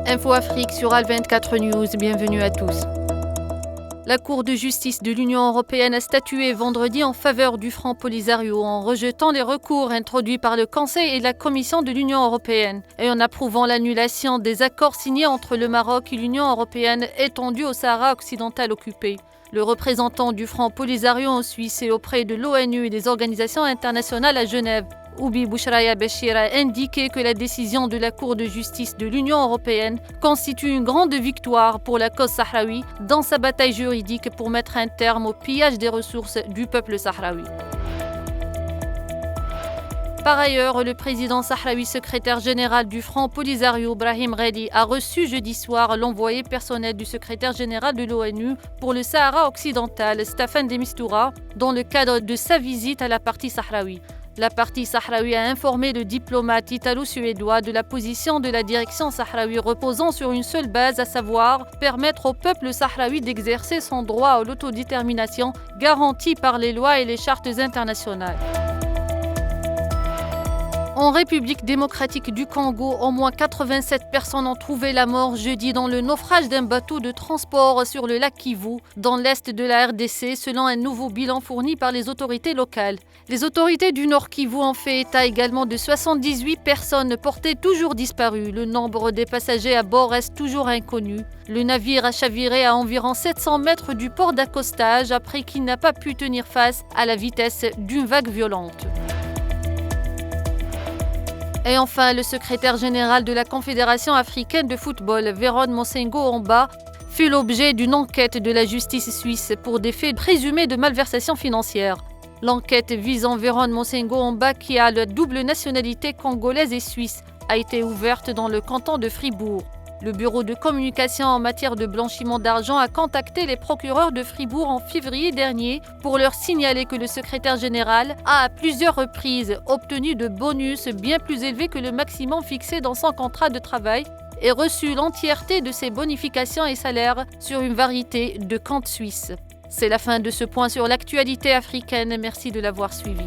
Info Afrique sur Al24 News, bienvenue à tous. La Cour de justice de l'Union européenne a statué vendredi en faveur du Front Polisario en rejetant les recours introduits par le Conseil et la Commission de l'Union européenne et en approuvant l'annulation des accords signés entre le Maroc et l'Union européenne étendus au Sahara occidental occupé. Le représentant du Front Polisario en Suisse et auprès de l'ONU et des organisations internationales à Genève, Oubi Bouchraya Béchir, a indiqué que la décision de la Cour de justice de l'Union européenne constitue une grande victoire pour la cause sahraoui dans sa bataille juridique pour mettre un terme au pillage des ressources du peuple sahraoui. Par ailleurs, le président sahraoui secrétaire général du Front Polisario, Brahim Ghali, a reçu jeudi soir l'envoyé personnel du secrétaire général de l'ONU pour le Sahara occidental, Staffan de Mistura, dans le cadre de sa visite à la partie sahraoui. La partie sahraoui a informé le diplomate italo-suédois de la position de la direction sahraoui reposant sur une seule base, à savoir permettre au peuple sahraoui d'exercer son droit à l'autodétermination garanti par les lois et les chartes internationales. En République démocratique du Congo, au moins 87 personnes ont trouvé la mort jeudi dans le naufrage d'un bateau de transport sur le lac Kivu, dans l'est de la RDC, selon un nouveau bilan fourni par les autorités locales. Les autorités du Nord Kivu ont fait état également de 78 personnes portées toujours disparues. Le nombre des passagers à bord reste toujours inconnu. Le navire a chaviré à environ 700 mètres du port d'accostage après qu'il n'a pas pu tenir face à la vitesse d'une vague violente. Et enfin, le secrétaire général de la Confédération africaine de football, Véron Mosengo Omba, fut l'objet d'une enquête de la justice suisse pour des faits présumés de malversation financière. L'enquête visant Véron Mosengo Omba, qui a la double nationalité congolaise et suisse, a été ouverte dans le canton de Fribourg. Le bureau de communication en matière de blanchiment d'argent a contacté les procureurs de Fribourg en février dernier pour leur signaler que le secrétaire général a à plusieurs reprises obtenu de bonus bien plus élevés que le maximum fixé dans son contrat de travail et reçu l'entièreté de ses bonifications et salaires sur une variété de comptes suisses. C'est la fin de ce point sur l'actualité africaine. Merci de l'avoir suivi.